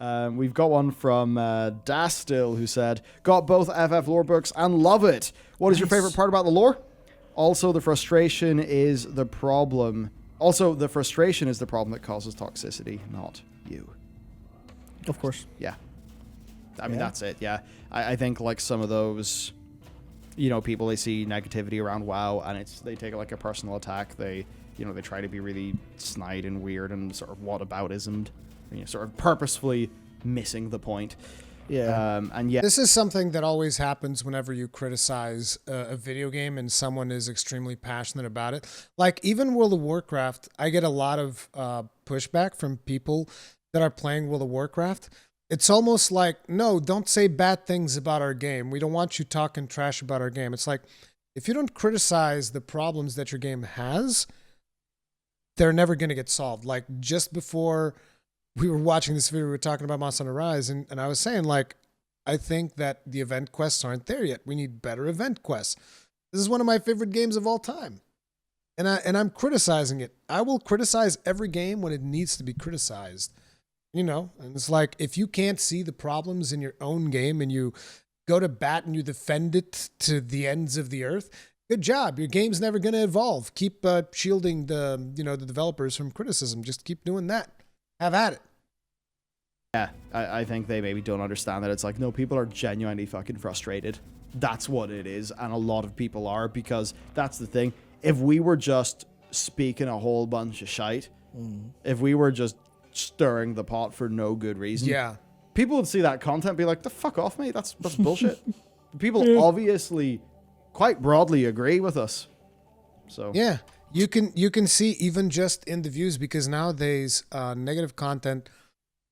We've got one from Dastil, who said, got both FF lore books and love it. What is your favorite part about the lore? Also, the frustration is the problem. The frustration is the problem that causes toxicity, not you. Of course. Yeah. I mean, that's it, yeah. I think, like, some of those, you know, people, they see negativity around WoW, and they take it like a personal attack. They try to be really snide and weird and sort of whataboutismed, sort of purposefully missing the point. Yeah. And yeah. This is something that always happens whenever you criticize a video game and someone is extremely passionate about it. Like, even World of Warcraft, I get a lot of pushback from people that are playing World of Warcraft. It's almost like, no, don't say bad things about our game. We don't want you talking trash about our game. It's like, if you don't criticize the problems that your game has, they're never going to get solved. Like, just before we were watching this video, we were talking about Monster Hunter Rise, and I was saying, like, I think that the event quests aren't there yet. We need better event quests. This is one of my favorite games of all time. And I'm criticizing it. I will criticize every game when it needs to be criticized. And it's like, if you can't see the problems in your own game and you go to bat and you defend it to the ends of the earth, good job. Your game's never going to evolve. Keep shielding the developers from criticism. Just keep doing that. Have at it. Yeah, I think they maybe don't understand that it's like, no, people are genuinely fucking frustrated. That's what it is, and a lot of people are, because that's the thing. If we were just speaking a whole bunch of shite, if we were just stirring the pot for no good reason, people would see that content and be like, the fuck off, mate, that's bullshit. People obviously quite broadly agree with us. So yeah, you can see even just in the views, because nowadays negative content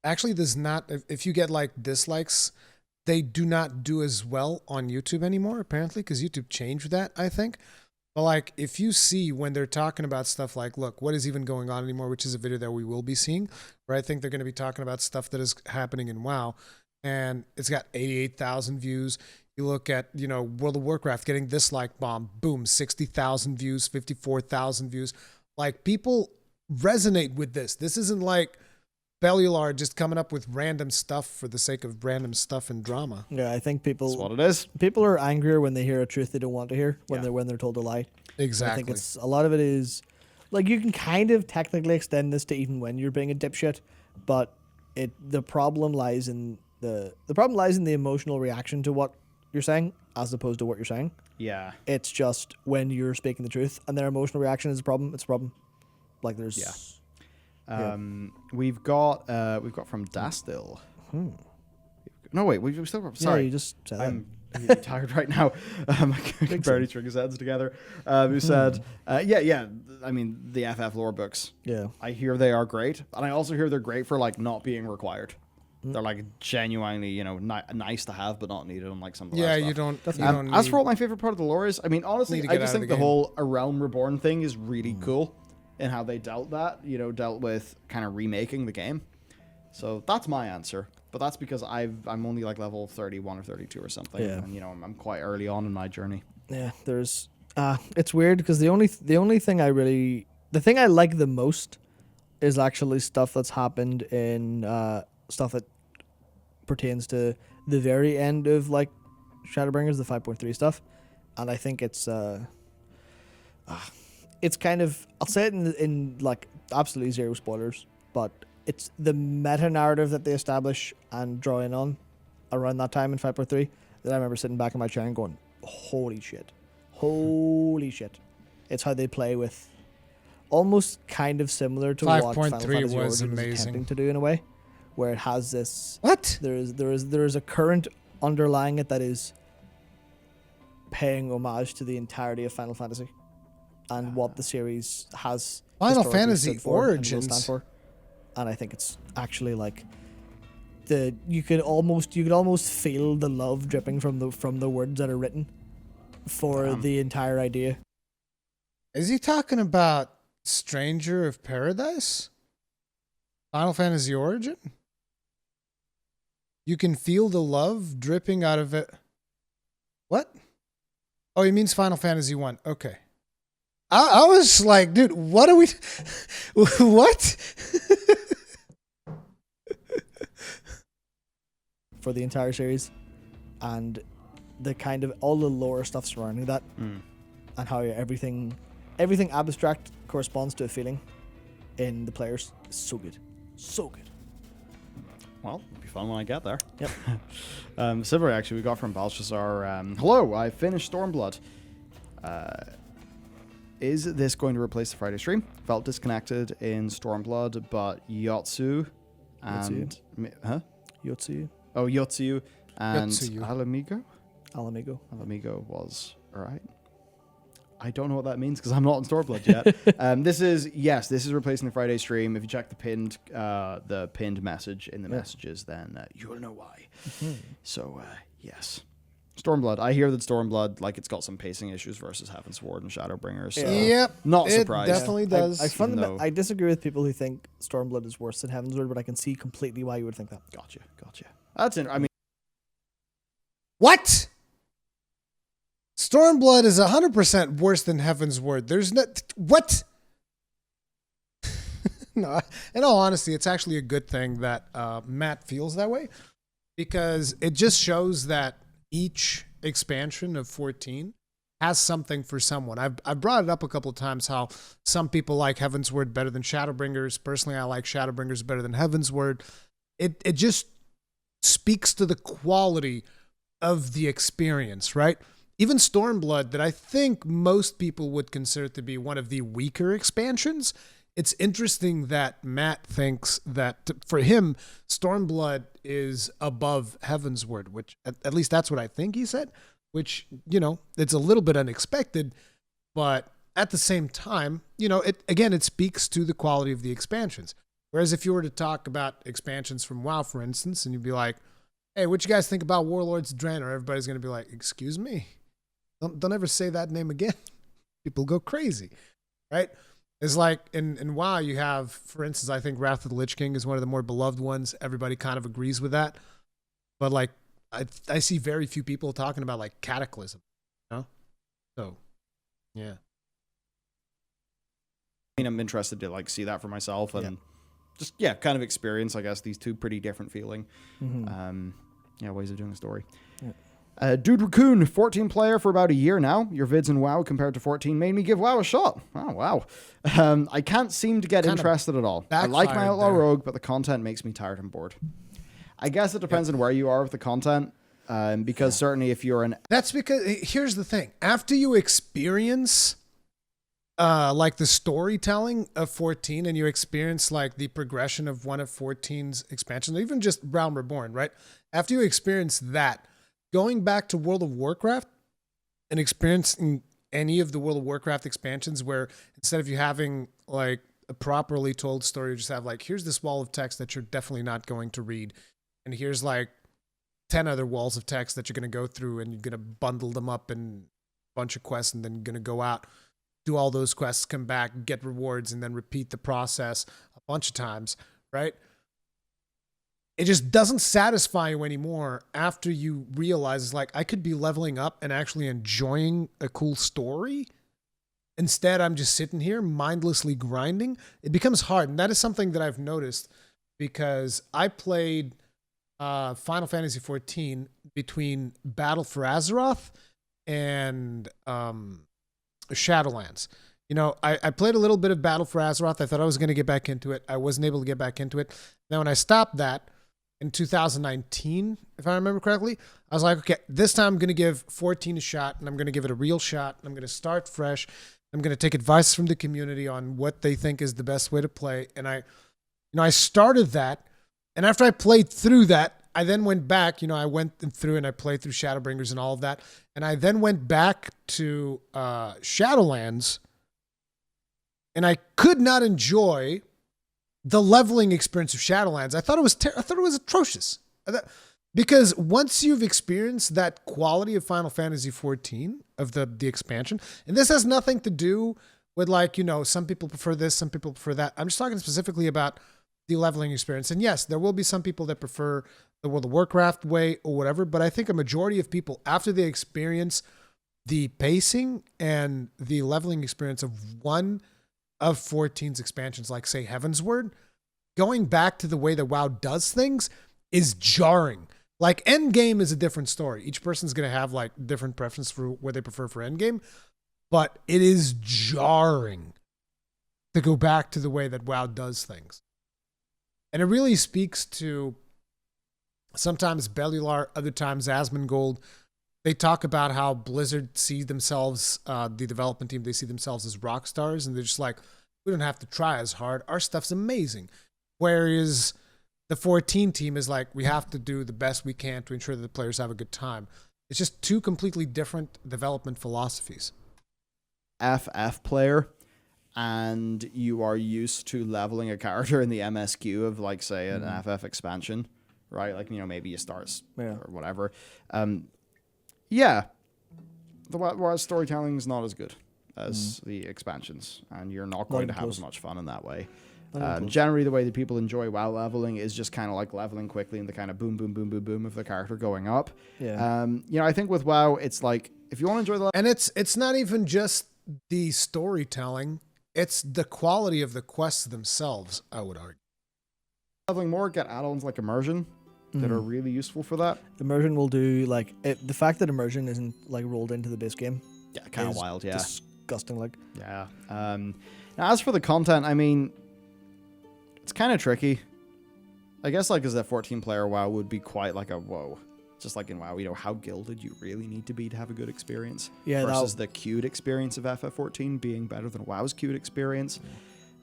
actually does not, if you get like dislikes, they do not do as well on YouTube anymore, apparently, because YouTube changed that, I think. But like, if you see when they're talking about stuff like, look, what is even going on anymore, which is a video that we will be seeing, where I think they're going to be talking about stuff that is happening in WoW, and it's got 88,000 views. You look at, World of Warcraft getting dislike bomb, boom, 60,000 views, 54,000 views. Like, people resonate with this. This isn't like Bellular just coming up with random stuff for the sake of random stuff and drama. Yeah, I think people. That's what it is. People are angrier when they hear a truth they don't want to hear, when they're told a lie. Exactly. I think it's a lot of it is, like, you can kind of technically extend this to even when you're being a dipshit, but the problem lies in the emotional reaction to what you're saying as opposed to what you're saying. Yeah. It's just when you're speaking the truth and their emotional reaction is a problem. It's a problem. Like, there's. Yeah. We've got from Dastil. No, wait, we've still got. Sorry, yeah, you just said I'm tired right now. I can barely string his heads together. Who said, yeah. I mean, the FF lore books. Yeah. I hear they are great, and I also hear they're great for like not being required. They're like genuinely, nice to have, but not needed. Unlike some of the yeah, last you stuff. don't. As for what my favorite part of the lore is, I mean, honestly, I just think the whole A Realm Reborn thing is really cool. And how they dealt with kind of remaking the game. So that's my answer. But that's because I'm only like level 31 or 32 or something. Yeah. And, I'm quite early on in my journey. Yeah, there's... it's weird because the only thing the thing I like the most is actually stuff that's happened in... stuff that pertains to the very end of, like, Shadowbringers, the 5.3 stuff. And I think it's... it's kind of, I'll say it in like absolutely zero spoilers, but it's the meta narrative that they establish and draw in on around that time in 5.3 that I remember sitting back in my chair and going, holy shit. It's how they play with almost kind of similar to what Final Fantasy Origins is attempting to do in a way, where it has this. What? There is a current underlying it that is paying homage to the entirety of Final Fantasy. And what the series has Final Fantasy Origins stand for, and I think it's actually like you could almost feel the love dripping from the words that are written for the entire idea. Is he talking about Stranger of Paradise? Final Fantasy Origin? You can feel the love dripping out of it. What? Oh, he means Final Fantasy 1. Okay. I was like, dude, what are we... what? for the entire series, and the kind of all the lore stuff surrounding that, and how everything abstract corresponds to a feeling in the players is so good, so good. Well, it'll be fun when I get there. Yep. Similarly, actually, we got from Belshazzar, hello, I finished Stormblood. Is this going to replace the Friday stream? Felt disconnected in Stormblood, but Yotsu and... Yotsu. Oh, Yotsu and Yotsuyu. Alamigo was alright. I don't know what that means because I'm not in Stormblood yet. This is replacing the Friday stream. If you check the pinned message in the messages, then you'll know why. So, yes. Stormblood. I hear that Stormblood, like, it's got some pacing issues versus Heavensward and Shadowbringers. So Yep. not It surprised. definitely does. I disagree with people who think Stormblood is worse than Heavensward, but I can see completely why you would think that. Gotcha. That's it. I mean, What? Stormblood is 100% worse than Heavensward. There's no... What? No, in all honesty, it's actually a good thing that Matt feels that way, because it just shows that each expansion of 14 has something for someone. I've brought it up a couple of times how some people like Heavensward better than Shadowbringers. Personally, I like Shadowbringers better than Heavensward. It just speaks to the quality of the experience, right? Even Stormblood, that I think most people would consider to be one of the weaker expansions, it's interesting that Matt thinks that, for him, Stormblood is above Heavensward, which at least that's what I think he said, which, you know, it's a little bit unexpected, but at the same time, you know, it speaks to the quality of the expansions. Whereas if you were to talk about expansions from WoW, for instance, and you'd be like, hey, what you guys think about Warlords of Draenor? Everybody's going to be like, excuse me? Don't ever say that name again. People go crazy, right? It's like in WoW, you have, for instance, I think Wrath of the Lich King is one of the more beloved ones. Everybody kind of agrees with that. But like, I see very few people talking about like Cataclysm, you know? So, yeah. I mean, I'm interested to like see that for myself and just kind of experience, I guess, these two pretty different feeling ways of doing a story. Dude Raccoon, 14 player for about a year now. Your vids in WoW compared to 14 made me give WoW a shot. Oh, wow. I can't seem to get interested at all. I like my Outlaw Rogue, but the content makes me tired and bored. I guess it depends on where you are with the content, because certainly if you're an... That's because, here's the thing. After you experience like the storytelling of 14 and you experience like the progression of one of 14's expansions, even just Realm Reborn, right? After you experience that, going back to World of Warcraft and experiencing any of the World of Warcraft expansions where instead of you having like a properly told story, you just have like, here's this wall of text that you're definitely not going to read. And here's like 10 other walls of text that you're going to go through and you're going to bundle them up in a bunch of quests and then you're going to go out, do all those quests, come back, get rewards, and then repeat the process a bunch of times, right? It just doesn't satisfy you anymore after you realize it's like, I could be leveling up and actually enjoying a cool story. Instead, I'm just sitting here mindlessly grinding. It becomes hard. And that is something that I've noticed because I played Final Fantasy XIV between Battle for Azeroth and Shadowlands. You know, I played a little bit of Battle for Azeroth. I thought I was going to get back into it. I wasn't able to get back into it. Then when I stopped that in 2019, if I remember correctly, I was like, okay, this time I'm going to give 14 a shot and I'm going to give it a real shot. I'm going to start fresh. I'm going to take advice from the community on what they think is the best way to play. And I started that. And after I played through that, I then went back, I went through and I played through Shadowbringers and all of that. And I then went back to Shadowlands and I could not enjoy the leveling experience of Shadowlands. I thought it was atrocious. Because once you've experienced that quality of Final Fantasy XIV, of the expansion, and this has nothing to do with some people prefer this, some people prefer that. I'm just talking specifically about the leveling experience. And yes, there will be some people that prefer the World of Warcraft way or whatever, but I think a majority of people, after they experience the pacing and the leveling experience of one of 14's expansions, like say Heavensward, going back to the way that WoW does things is jarring. Like end game is a different story. Each person's going to have like different preference for what they prefer for end game, but it is jarring to go back to the way that WoW does things. And it really speaks to sometimes Bellular, other times Asmongold. They talk about how Blizzard see themselves, the development team, they see themselves as rock stars, and they're just like, we don't have to try as hard. Our stuff's amazing. Whereas the 14 team is like, we have to do the best we can to ensure that the players have a good time. It's just two completely different development philosophies. FF player, and you are used to leveling a character in the MSQ of, like, say, an FF expansion, right? Like, you know, maybe you start or whatever. Yeah, the WoW storytelling is not as good as the expansions, and you're not going to have as much fun in that way. Generally, the way that people enjoy WoW leveling is just kind of like leveling quickly and the kind of boom, boom, boom, boom, boom of the character going up. Yeah. You know, I think with WoW, it's like, if you want to enjoy the And it's not even just the storytelling, it's the quality of the quests themselves, I would argue. leveling more, get add-ons like immersion that are really useful for that. Immersion will do like the fact that immersion isn't like rolled into the base game. Yeah, kind of is wild, yeah. Disgusting, like. Yeah. Now, as for the content, I mean, it's kind of tricky. I guess, like, as a 14-player WoW would be quite like a whoa. Just like in WoW, you know, how gilded you really need to be to have a good experience. Yeah, versus the queued experience of FF14 being better than WoW's queued experience.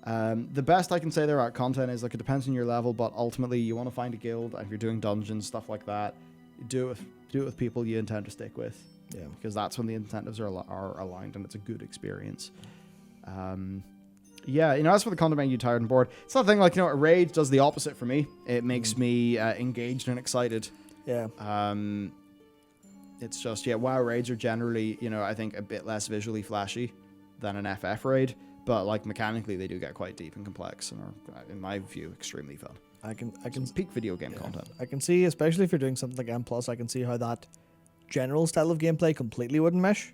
The best I can say there about content is, like, it depends on your level, but ultimately you want to find a guild, and if you're doing dungeons, stuff like that, do it with people you intend to stick with. Yeah. Because that's when the incentives are aligned and it's a good experience. Yeah, you know, as for the content making you tired and bored, it's not a thing like, you know, a raid does the opposite for me. It makes me engaged and excited. Yeah. It's just, yeah, WoW raids are generally, you know, I think a bit less visually flashy than an FF raid, but, like, mechanically they do get quite deep and complex and are, in my view, extremely fun. I can Peak video game content. I can see, especially if you're doing something like M+, I can see how that general style of gameplay completely wouldn't mesh.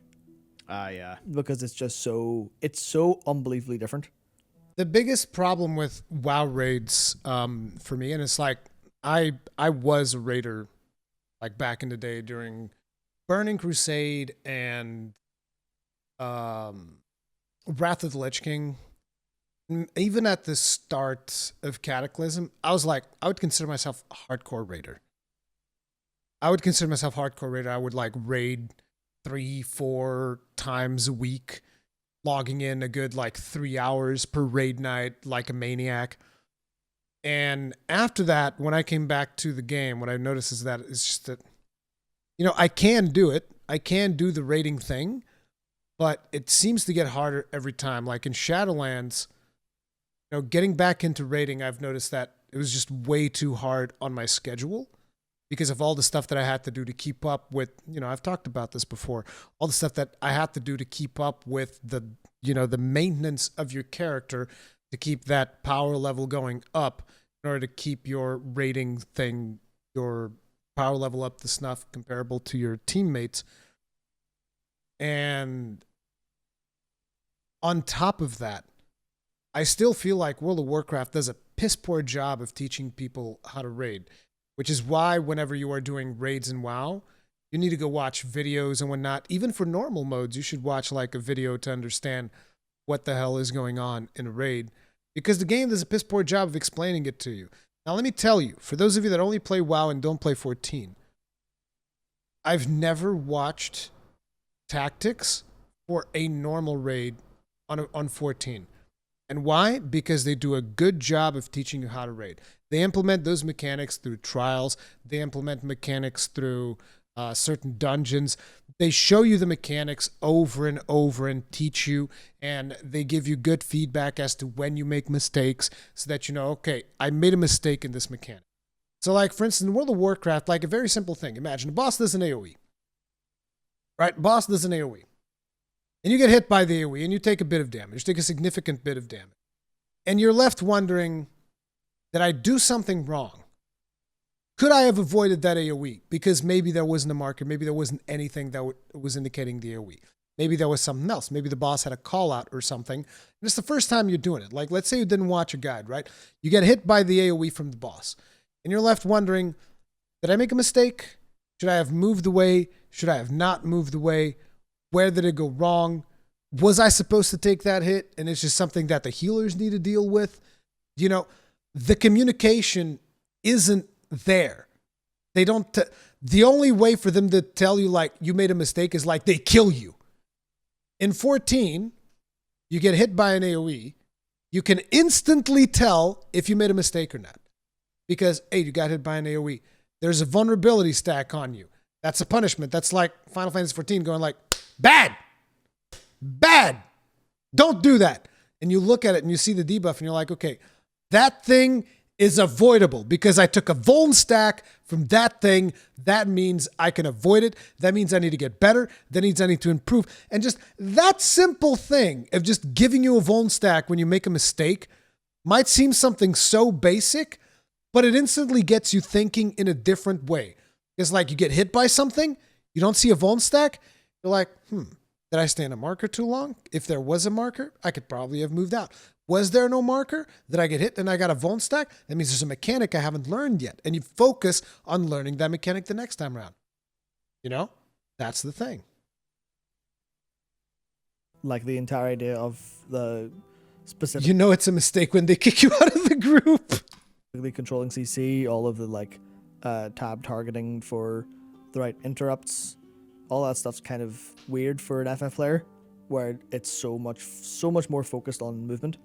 Yeah. Because it's so unbelievably different. The biggest problem with WoW raids for me, and it's like I was a raider like back in the day during Burning Crusade and Wrath of the Lich King. Even at the start of Cataclysm, I would consider myself a hardcore raider. I would like raid 3-4 times a week, logging in a good like 3 hours per raid night like a maniac. And after that, when I came back to the game, what I noticed is that it's just that, you know, I can do it. I can do the raiding thing, but it seems to get harder every time. Like in Shadowlands, you know, getting back into raiding, I've noticed that it was just way too hard on my schedule because of all the stuff that I had to do to keep up with, you know, I've talked about this before, all the stuff that I had to do to keep up with the, you know, the maintenance of your character to keep that power level going up in order to keep your rating thing, your power level up to snuff comparable to your teammates. And on top of that, I still feel like World of Warcraft does a piss poor job of teaching people how to raid, which is why whenever you are doing raids in WoW, you need to go watch videos and whatnot. Even for normal modes, you should watch like a video to understand what the hell is going on in a raid, because the game does a piss poor job of explaining it to you. Now, let me tell you, for those of you that only play WoW and don't play 14, I've never watched tactics for a normal raid on 14. And why? Because they do a good job of teaching you how to raid. They implement those mechanics through trials. They implement mechanics through certain dungeons. They show you the mechanics over and over and teach you, and they give you good feedback as to when you make mistakes so that you know, okay, I made a mistake in this mechanic. So like, for instance, in World of Warcraft, like a very simple thing. Imagine a boss does an AoE. Right? Boss does an AoE. And you get hit by the AoE and you take a bit of damage, take a significant bit of damage. And you're left wondering, did I do something wrong? Could I have avoided that AoE? Because maybe there wasn't a marker, maybe there wasn't anything that was indicating the AoE. Maybe there was something else. Maybe the boss had a call out or something. And it's the first time you're doing it. Like, let's say you didn't watch a guide, right? You get hit by the AoE from the boss. And you're left wondering, Did I make a mistake? Should I have moved away? Should I have not moved away? Where did it go wrong? Was I supposed to take that hit? And it's just something that the healers need to deal with. You know, the communication isn't there. They don't, the only way for them to tell you like you made a mistake is like they kill you. In 14, you get hit by an AoE. You can instantly tell if you made a mistake or not. Because, hey, you got hit by an AoE. There's a vulnerability stack on you. That's a punishment. That's like Final Fantasy XIV going like, bad, bad, don't do that. And you look at it and you see the debuff and you're like, okay, that thing is avoidable because I took a vuln stack from that thing. That means I can avoid it. That means I need to get better. That means I need to improve. And just that simple thing of just giving you a vuln stack when you make a mistake might seem something so basic, but it instantly gets you thinking in a different way. It's like you get hit by something, you don't see a vuln stack, you're like, did I stay in a marker too long? If there was a marker, I could probably have moved out. Was there no marker? Did I get hit and I got a vuln stack? That means there's a mechanic I haven't learned yet. And you focus on learning that mechanic the next time around. You know? That's the thing. Like the entire idea of the specific... You know it's a mistake when they kick you out of the group. Controlling CC, all of the like tab targeting for the right interrupts, all that stuff's kind of weird for an FF player, where it's so much more focused on movement.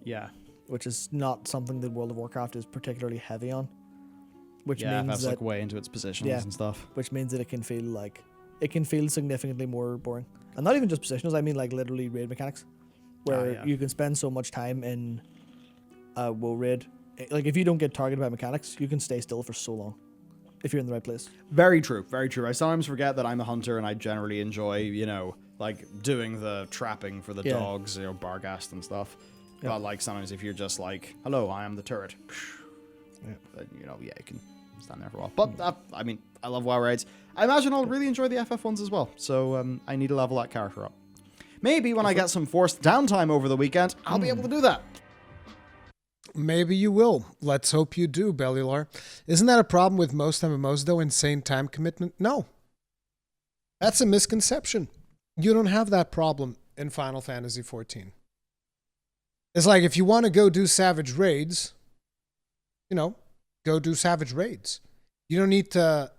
Yeah. Which is not something that World of Warcraft is particularly heavy on. Which yeah, means FF's that like way into its positions and stuff. Which means that it can feel significantly more boring. And not even just positionals, I mean like literally raid mechanics. Where you can spend so much time in WoW raid. Like if you don't get targeted by mechanics, you can stay still for so long. If you're in the right place. Very true, very true. I sometimes forget that I'm a hunter and I generally enjoy, you know, like doing the trapping for the dogs, you know, Barghast and stuff. Yeah. But like sometimes if you're just like, hello, I am the turret. Then, you know, you can stand there for a while. But I mean, I love WoW raids. I imagine I'll really enjoy the FF ones as well. So I need to level that character up. Maybe when I get some forced downtime over the weekend, I'll be able to do that. Maybe you will. Let's hope you do, Bellular. Isn't that a problem with most MMOs, though? Insane time commitment? No. That's a misconception. You don't have that problem in Final Fantasy XIV. It's like if you want to go do savage raids, you know, go do savage raids. You don't need to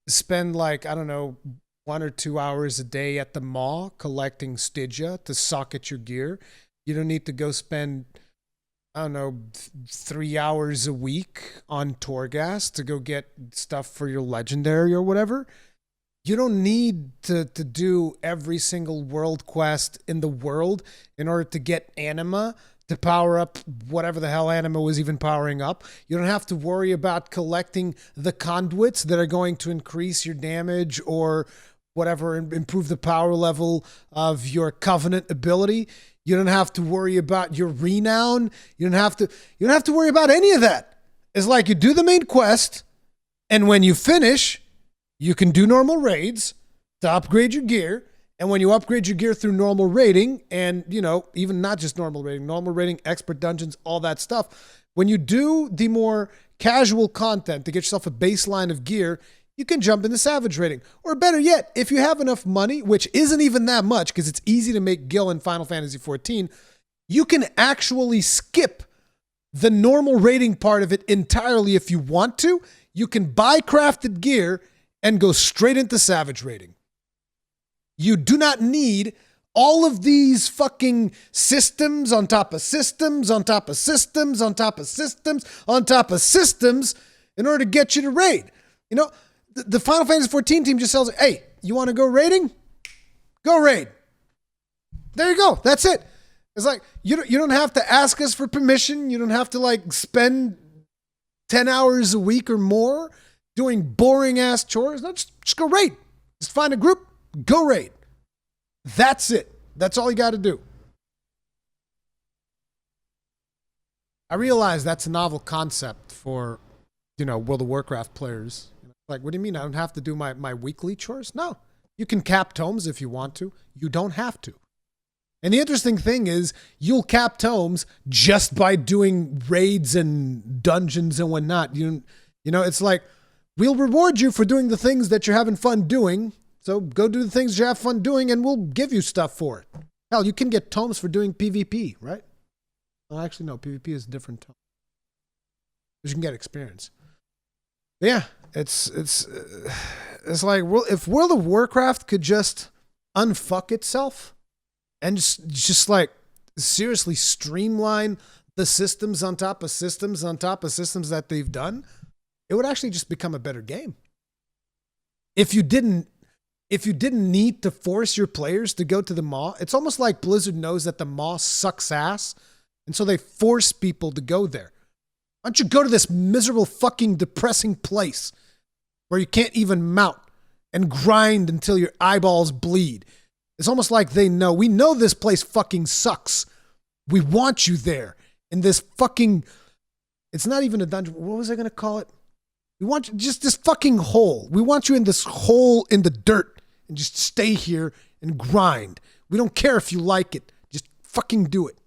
spend like, I don't know, 1 or 2 hours a day at the maw collecting Stygia to socket your gear. You don't need to go spend... I don't know, 3 hours a week on Torghast to go get stuff for your legendary or whatever. You don't need to do every single world quest in the world in order to get anima to power up whatever the hell anima was even powering up. You don't have to worry about collecting the conduits that are going to increase your damage or whatever, improve the power level of your covenant ability. You don't have to worry about your renown. You don't have to worry about any of that. It's like you do the main quest, and when you finish, you can do normal raids to upgrade your gear. And when you upgrade your gear through normal raiding, and you know, even not just normal raiding, expert dungeons, all that stuff, when you do the more casual content to get yourself a baseline of gear, you can jump into Savage raiding. Or better yet, if you have enough money, which isn't even that much because it's easy to make gil in Final Fantasy XIV, you can actually skip the normal raiding part of it entirely if you want to. You can buy crafted gear and go straight into Savage raiding. You do not need all of these fucking systems on top of systems on top of systems on top of systems on top of systems in order to get you to raid. You know, the Final Fantasy XIV team just tells, hey, you want to go raiding? Go raid. There you go. That's it. It's like, you don't have to ask us for permission. You don't have to like spend 10 hours a week or more doing boring ass chores. No, just go raid. Just find a group, go raid. That's it. That's all you got to do. I realize that's a novel concept for, you know, World of Warcraft players. Like, what do you mean? I don't have to do my weekly chores? No. You can cap tomes if you want to. You don't have to. And the interesting thing is, you'll cap tomes just by doing raids and dungeons and whatnot. You know, it's like, we'll reward you for doing the things that you're having fun doing. So go do the things you have fun doing and we'll give you stuff for it. Hell, you can get tomes for doing PvP, right? Well, actually, no, PvP is a different tome. But you can get experience. But yeah, it's like, if World of Warcraft could just unfuck itself and just like seriously streamline the systems on top of systems on top of systems that they've done, it would actually just become a better game. If you didn't need to force your players to go to the Maw, it's almost like Blizzard knows that the Maw sucks ass, and so they force people to go there. Why don't you go to this miserable fucking depressing place where you can't even mount and grind until your eyeballs bleed? It's almost like they know, we know this place fucking sucks. We want you there in this fucking, it's not even a dungeon. What was I going to call it? We want you, just this fucking hole. We want you in this hole in the dirt and just stay here and grind. We don't care if you like it. Just fucking do it.